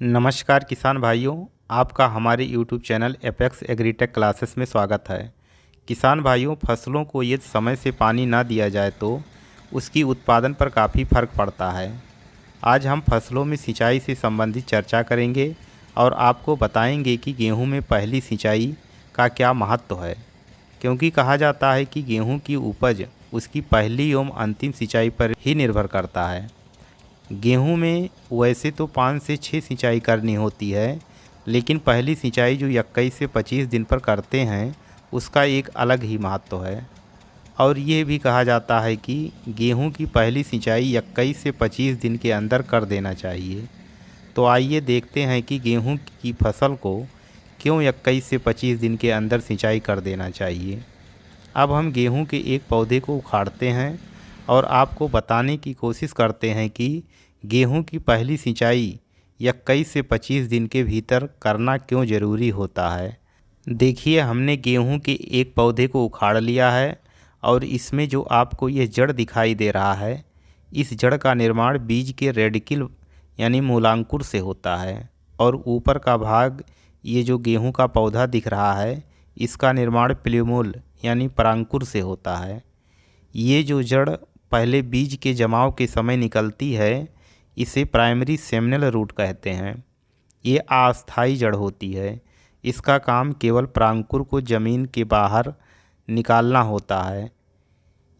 नमस्कार किसान भाइयों, आपका हमारे YouTube channel apex agritech classes में स्वागत है। किसान भाइयों, फसलों को यदि समय से पानी ना दिया जाए तो उसकी उत्पादन पर काफ़ी फर्क पड़ता है। आज हम फसलों में सिंचाई से संबंधित चर्चा करेंगे और आपको बताएंगे कि गेहूं में पहली सिंचाई का क्या महत्व है, क्योंकि कहा जाता है कि गेहूं की उपज उसकी पहली एवं अंतिम सिंचाई पर ही निर्भर करता है। गेहूं में वैसे तो 5 से 6 सिंचाई करनी होती है, लेकिन पहली सिंचाई जो 21 से 25 दिन पर करते हैं उसका एक अलग ही महत्व है। और ये भी कहा जाता है कि गेहूं की पहली सिंचाई 21 से 25 दिन के अंदर कर देना चाहिए। तो आइए देखते हैं कि गेहूं की फसल को क्यों 21 से 25 दिन के अंदर सिंचाई कर देना चाहिए। अब हम गेहूं के एक पौधे को उखाड़ते हैं और आपको बताने की कोशिश करते हैं कि गेहूं की पहली सिंचाई 21 से 25 दिन के भीतर करना क्यों ज़रूरी होता है। देखिए, हमने गेहूं के एक पौधे को उखाड़ लिया है और इसमें जो आपको ये जड़ दिखाई दे रहा है, इस जड़ का निर्माण बीज के रेडिकल यानी मूलांकुर से होता है। और ऊपर का भाग, ये जो गेहूं का पौधा दिख रहा है, इसका निर्माण प्लूमोल यानी परांकुर से होता है। ये जो जड़ पहले बीज के जमाव के समय निकलती है, इसे प्राइमरी सेमिनल रूट कहते हैं। ये अस्थायी जड़ होती है। इसका काम केवल परांकुर को ज़मीन के बाहर निकालना होता है।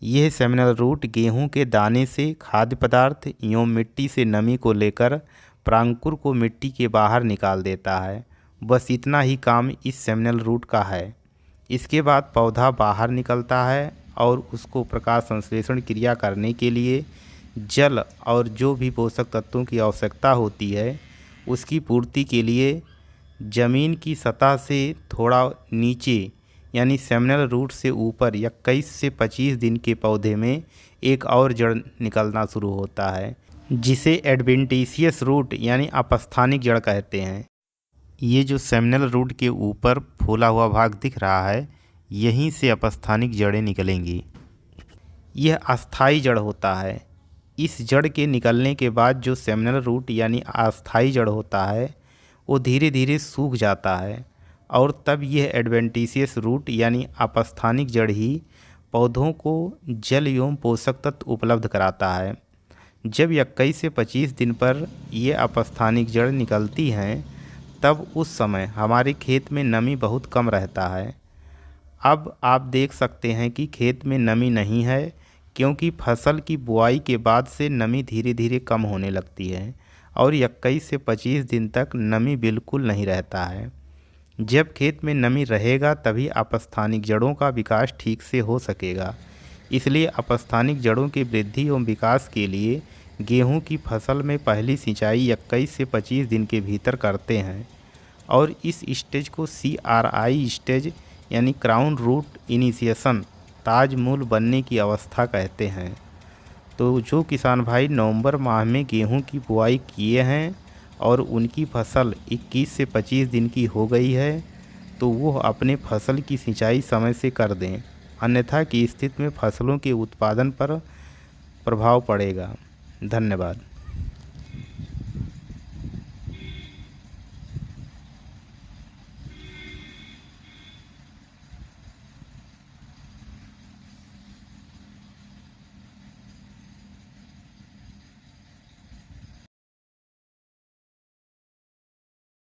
यह सेमिनल रूट गेहूं के दाने से खाद्य पदार्थ एवं मिट्टी से नमी को लेकर परांकुर को मिट्टी के बाहर निकाल देता है। बस इतना ही काम इस सेमिनल रूट का है। इसके बाद पौधा बाहर निकलता है और उसको प्रकाश संश्लेषण क्रिया करने के लिए जल और जो भी पोषक तत्वों की आवश्यकता होती है, उसकी पूर्ति के लिए ज़मीन की सतह से थोड़ा नीचे यानी सेमिनल रूट से ऊपर 21 से 25 दिन के पौधे में एक और जड़ निकलना शुरू होता है, जिसे एडवेंटिशियस रूट यानी अपस्थानिक जड़ कहते हैं। ये जो सेमिनल रूट के ऊपर फूला हुआ भाग दिख रहा है, यहीं से अपस्थानिक जड़ें निकलेंगी। यह अस्थायी जड़ होता है। इस जड़ के निकलने के बाद जो सेमिनल रूट यानी अस्थायी जड़ होता है, वो धीरे धीरे सूख जाता है और तब यह एडवेंटिशियस रूट यानी अपस्थानिक जड़ ही पौधों को जल एवं पोषक तत्व उपलब्ध कराता है। जब 21 से 25 दिन पर यह अपस्थानिक जड़ निकलती हैं, तब उस समय हमारे खेत में नमी बहुत कम रहता है। अब आप देख सकते हैं कि खेत में नमी नहीं है, क्योंकि फसल की बुआई के बाद से नमी धीरे धीरे कम होने लगती है और 21 से 25 दिन तक नमी बिल्कुल नहीं रहता है। जब खेत में नमी रहेगा तभी अपस्थानिक जड़ों का विकास ठीक से हो सकेगा। इसलिए अपस्थानिक जड़ों की वृद्धि एवं विकास के लिए गेहूं की फसल में पहली सिंचाई 21 से 25 दिन के भीतर करते हैं और इस स्टेज को CRI स्टेज यानी क्राउन रूट इनिशिएशन, ताज मूल बनने की अवस्था कहते हैं। तो जो किसान भाई नवंबर माह में गेहूं की बुआई किए हैं और उनकी फसल 21 से 25 दिन की हो गई है, तो वो अपने फसल की सिंचाई समय से कर दें, अन्यथा की स्थिति में फसलों के उत्पादन पर प्रभाव पड़ेगा। धन्यवाद।